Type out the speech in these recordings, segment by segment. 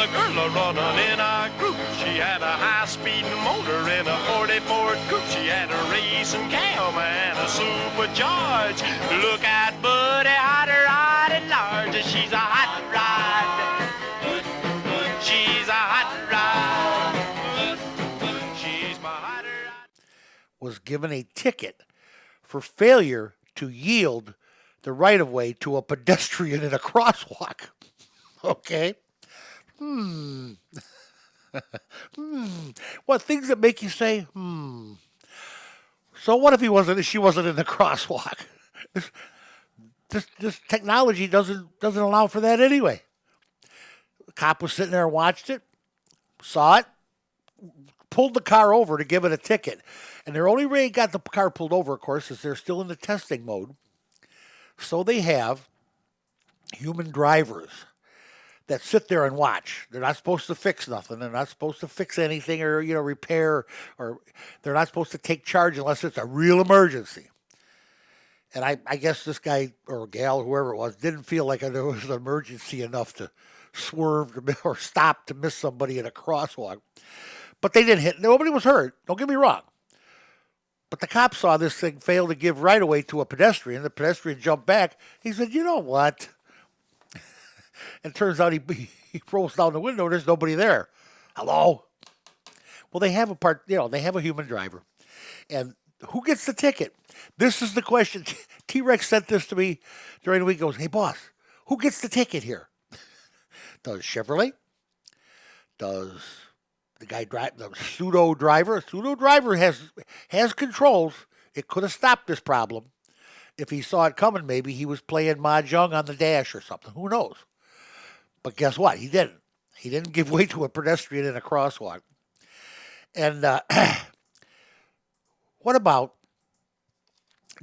a girl a-running in a group. She had a high-speed motor in a 40 Ford coupe. She had a racing cam and a supercharged. Look at Buddy, hot rod at large. She's a hot rod. She's a hot rod. She's my hot rod. Was given a ticket for failure to yield the right-of-way to a pedestrian in a crosswalk. Okay. What things that make you say, So what if she wasn't in the crosswalk? This technology doesn't allow for that anyway. The cop was sitting there and watched it, saw it, pulled the car over to give it a ticket. And their only way they got the car pulled over, of course, is they're still in the testing mode. So they have human drivers that sit there and watch. They're not supposed to fix nothing. They're not supposed to fix anything or, repair, or they're not supposed to take charge unless it's a real emergency. And I guess this guy or gal, whoever it was, didn't feel like there was an emergency enough to swerve or stop to miss somebody in a crosswalk. But they didn't hit. Nobody was hurt. Don't get me wrong. But the cop saw this thing fail to give right away to a pedestrian. The pedestrian jumped back. He said, "You know what?" And it turns out he rolls down the window. There's nobody there. Hello? Well, they have they have a human driver. And who gets the ticket? This is the question. T-Rex sent this to me during the week. He goes, "Hey, boss, who gets the ticket here? Does Chevrolet? Does the guy drive the pseudo driver? Pseudo driver has controls. It could have stopped this problem. If he saw it coming, maybe he was playing mahjong on the dash or something. Who knows? But guess what? He didn't. He didn't give way to a pedestrian in a crosswalk. And what about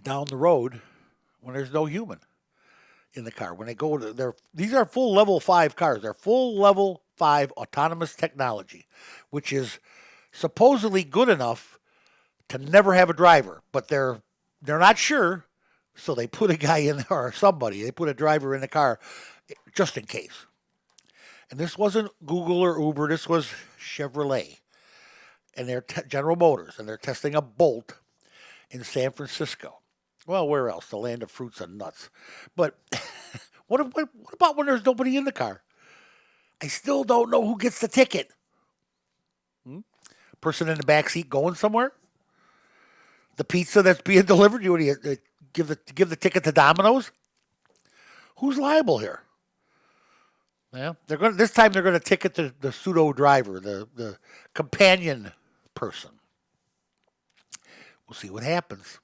down the road when there's no human in the car? When they go to these are full level 5 cars. They're full level 5 autonomous technology, which is supposedly good enough to never have a driver, but they're not sure, so they put a guy in there or somebody. They put a driver in the car just in case. And this wasn't Google or Uber. This was Chevrolet and their General Motors, and they're testing a Bolt in San Francisco. Well, where else? The land of fruits and nuts. But what about when there's nobody in the car? I still don't know who gets the ticket. Person in the back seat going somewhere? The pizza that's being delivered? You give the ticket to Domino's? Who's liable here? Yeah, this time they're going to ticket the pseudo driver, the companion person. We'll see what happens.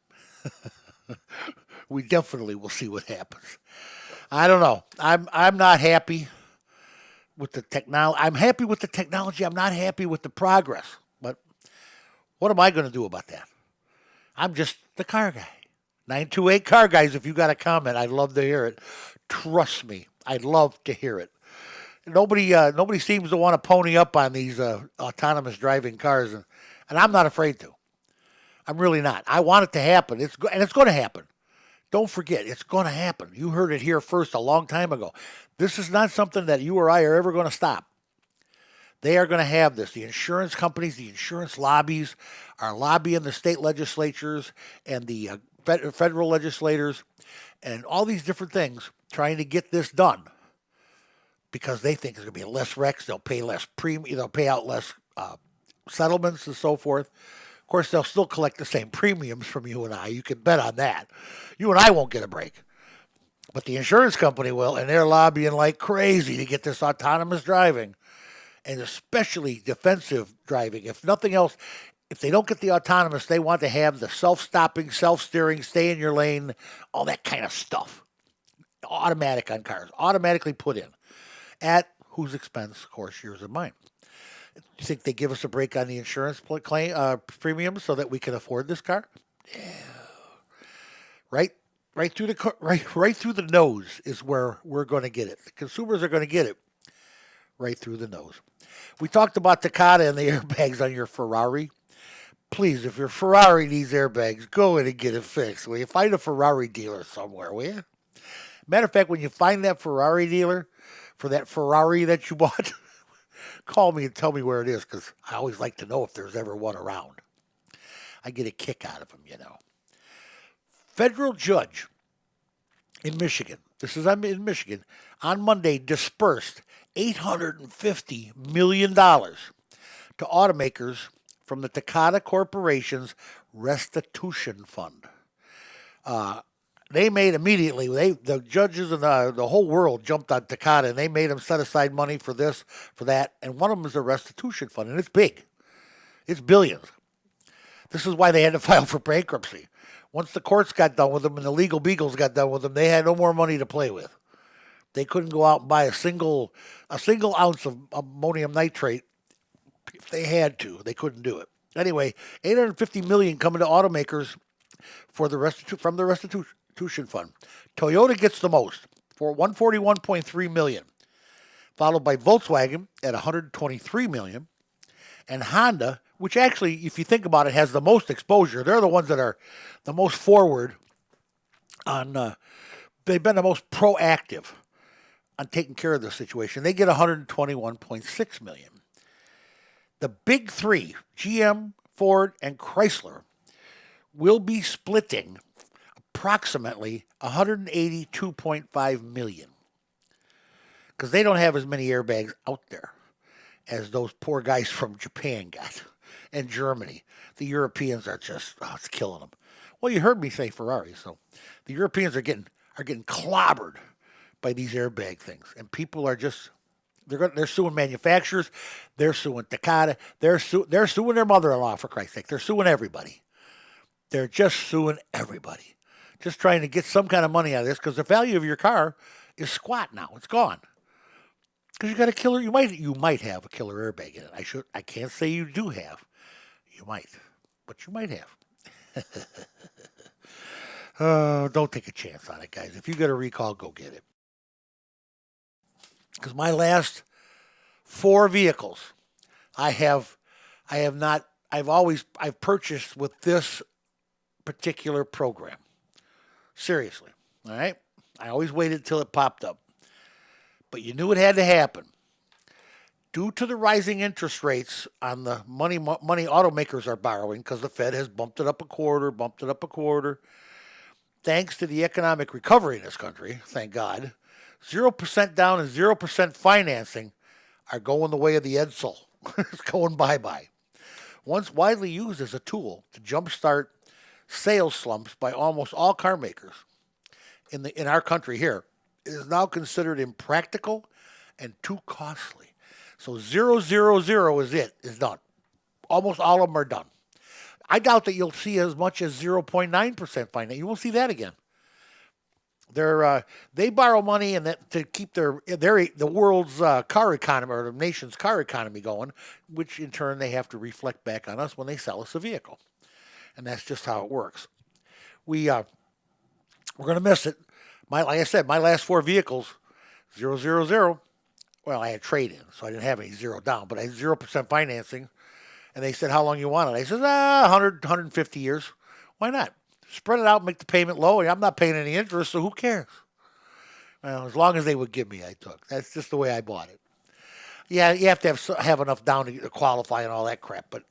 We definitely will see what happens. I don't know. I'm not happy with the technology. I'm happy with the technology. I'm not happy with the progress. But what am I going to do about that? I'm just the car guy. 928 car guys. If you got a comment, I'd love to hear it. Trust me, I'd love to hear it. Nobody seems to want to pony up on these autonomous driving cars, and I'm not afraid to. I'm really not. I want it to happen. It's going to happen. Don't forget, it's going to happen. You heard it here first a long time ago. This is not something that you or I are ever going to stop. They are going to have this. The insurance companies, the insurance lobbies are lobbying the state legislatures and the federal legislators and all these different things trying to get this done because they think there's going to be less wrecks. They'll pay less premium. They'll pay out less settlements and so forth. Of course, they'll still collect the same premiums from you and I. You can bet on that. You and I won't get a break. But the insurance company will, and they're lobbying like crazy to get this autonomous driving, and especially defensive driving. If nothing else, if they don't get the autonomous, they want to have the self-stopping, self-steering, stay in your lane, all that kind of stuff. Automatic on cars, automatically put in. At whose expense? Of course, yours and mine. You think they give us a break on the insurance premium so that we can afford this car? Yeah. Right through the nose is where we're going to get it. The consumers are going to get it right through the nose. We talked about Takata and the airbags on your Ferrari. Please, if your Ferrari needs airbags, go in and get it fixed. Will you find a Ferrari dealer somewhere, will you? Matter of fact, when you find that Ferrari dealer for that Ferrari that you bought, call me and tell me where it is because I always like to know if there's ever one around. I get a kick out of them, you know. Federal judge in Michigan, I'm in Michigan, on Monday dispersed $850 million to automakers from the Takata Corporation's restitution fund. They made immediately, the judges and the whole world jumped on Takata, and they made them set aside money for this, for that, and one of them is a restitution fund, and it's big. It's billions. This is why they had to file for bankruptcy. Once the courts got done with them and the legal beagles got done with them, they had no more money to play with. They couldn't go out and buy a single ounce of ammonium nitrate if they had to. They couldn't do it. Anyway, $850 million coming to automakers for from the restitution fund. Toyota gets the most for $141.3 million, followed by Volkswagen at $123 million, and Honda, which actually, if you think about it, has the most exposure. They're the ones that are the most forward on. They've been the most proactive on taking care of the situation. They get $121.6 million. The big three, GM, Ford, and Chrysler, will be splitting approximately $182.5 million because they don't have as many airbags out there as those poor guys from Japan got and Germany. The Europeans are just, it's killing them. Well, you heard me say Ferrari, so the Europeans are getting clobbered by these airbag things, and people are just they're suing manufacturers, they're suing Takata, they're suing their mother-in-law, for Christ's sake. They're suing everybody. They're just suing everybody, just trying to get some kind of money out of this because the value of your car is squat now. It's gone. Because you got a killer, you might have a killer airbag in it. I can't say you do have. You might, but you might have. Don't take a chance on it, guys. If you got a recall, go get it. Because my last 4 vehicles, I've purchased with this particular program. Seriously, all right? I always waited till it popped up. But you knew it had to happen. Due to the rising interest rates on the money automakers are borrowing because the Fed has bumped it up a quarter. Thanks to the economic recovery in this country, thank God, 0% down and 0% financing are going the way of the Edsel. It's going bye-bye. Once widely used as a tool to jumpstart sales slumps by almost all car makers in our country here, it is now considered impractical and too costly. So 000 is done. Almost all of them are done. I doubt that you'll see as much as 0.9% finance. You won't see that again. They borrow money and to keep the world's car economy or the nation's car economy going, which in turn they have to reflect back on us when they sell us a vehicle, and that's just how it works. We're going to miss it. Like I said, my last 4 vehicles, 000. Well, I had trade-in, so I didn't have any 0 down, but I had 0% financing. And they said, how long you want it? I said, 100, 150 years. Why not? Spread it out, make the payment low. I'm not paying any interest, so who cares? Well, as long as they would give me, I took. That's just the way I bought it. Yeah, you have to have enough down to qualify and all that crap. But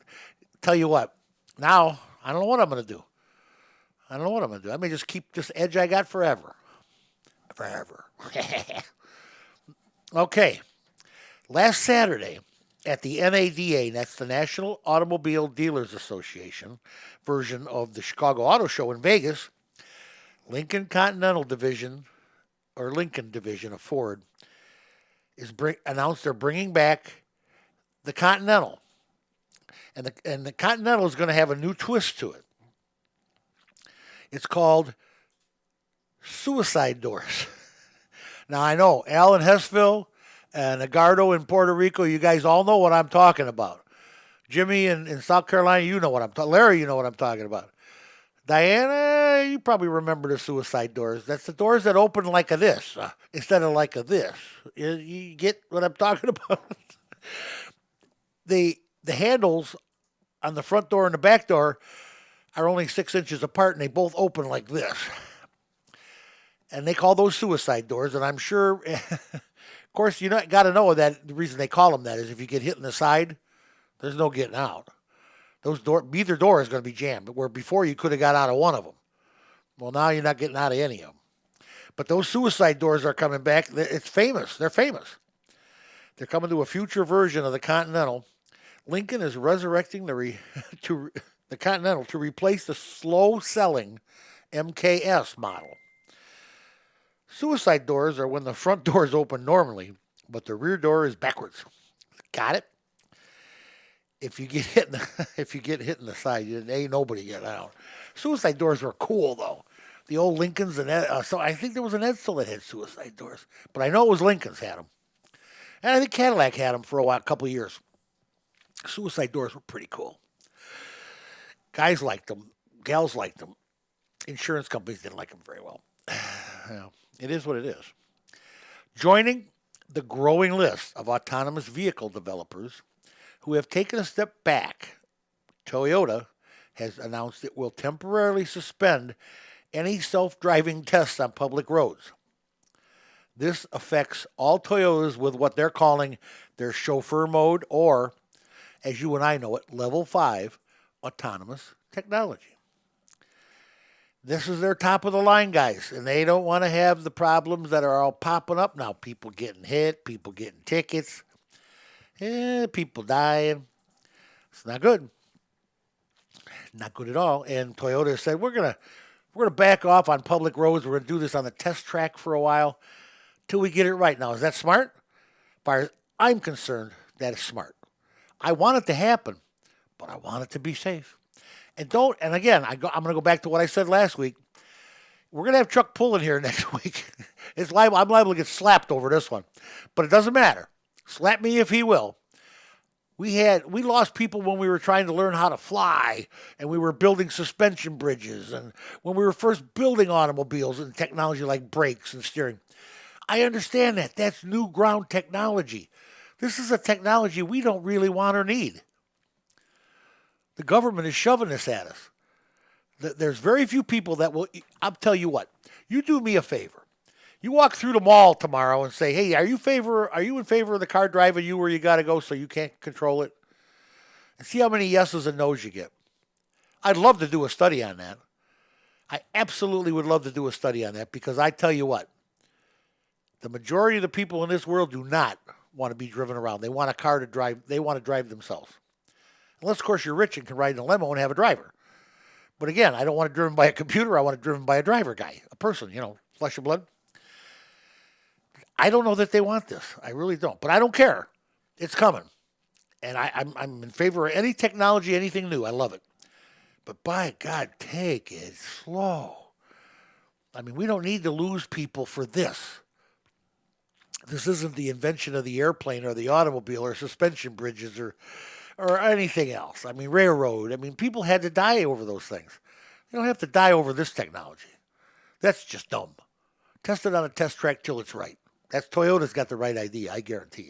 tell you what, now I don't know what I'm going to do. I may just keep this edge I got forever. Okay. Last Saturday at the NADA, that's the National Automobile Dealers Association version of the Chicago Auto Show in Vegas, Lincoln Division of Ford announced they're bringing back the Continental. And the Continental is going to have a new twist to it. It's called suicide doors. Now, I know Al in Hessville and Agardo in Puerto Rico, you guys all know what I'm talking about. Jimmy in South Carolina, you know what I'm talking about. Larry, you know what I'm talking about. Diana, you probably remember the suicide doors. That's the doors that open like a this instead of like a this. You get what I'm talking about? The handles on the front door and the back door are only 6 inches apart, and they both open like this. And they call those suicide doors, and I'm sure course, you got to know that the reason they call them that is if you get hit in the side, there's no getting out. Either door is going to be jammed. Where before you could have got out of one of them. Well, now you're not getting out of any of them. But those suicide doors are coming back. It's famous. They're famous. They're coming to a future version of the Continental. Lincoln is resurrecting the Continental to replace the slow-selling MKS model. Suicide doors are when the front door is open normally, but the rear door is backwards. Got it? If you get hit in the side, ain't nobody getting out. Suicide doors were cool though. The old Lincolns and so I think there was an Edsel that had suicide doors, but I know it was Lincoln's had them, and I think Cadillac had them for a couple of years. Suicide doors were pretty cool. Guys liked them, gals liked them. Insurance companies didn't like them very well. It is what it is. Joining the growing list of autonomous vehicle developers who have taken a step back, Toyota has announced it will temporarily suspend any self-driving tests on public roads. This affects all Toyotas with what they're calling their chauffeur mode, or, as you and I know it, level 5 autonomous technology. This is their top of the line, guys, and they don't want to have the problems that are all popping up now. People getting hit, people getting tickets, people dying. It's not good. Not good at all. And Toyota said, we're gonna back off on public roads. We're gonna do this on the test track for a while till we get it right. Now, is that smart? As far as I'm concerned, that is smart. I want it to happen, but I want it to be safe. And again, I'm going to go back to what I said last week. We're going to have truck pulling here next week. I'm liable to get slapped over this one. But it doesn't matter. Slap me if he will. We lost people when we were trying to learn how to fly, and we were building suspension bridges, and when we were first building automobiles and technology like brakes and steering. I understand that. That's new ground technology. This is a technology we don't really want or need. The government is shoving this at us. There's very few people that will. I'll tell you what. You do me a favor. You walk through the mall tomorrow and say, "Hey, are you in favor of the car driving you where you got to go so you can't control it?" And see how many yeses and nos you get. I'd love to do a study on that. I absolutely would love to do a study on that because I tell you what. The majority of the people in this world do not want to be driven around. They want a car to drive. They want to drive themselves. Unless, of course, you're rich and can ride in a limo and have a driver. But again, I don't want it driven by a computer. I want it driven by a driver guy, a person, flesh and blood. I don't know that they want this. I really don't. But I don't care. It's coming. And I'm in favor of any technology, anything new. I love it. But by God, take it slow. I mean, we don't need to lose people for this. This isn't the invention of the airplane or the automobile or suspension bridges or anything else. I mean, railroad. I mean, people had to die over those things. They don't have to die over this technology. That's just dumb. Test it on a test track till it's right. Toyota's got the right idea, I guarantee you.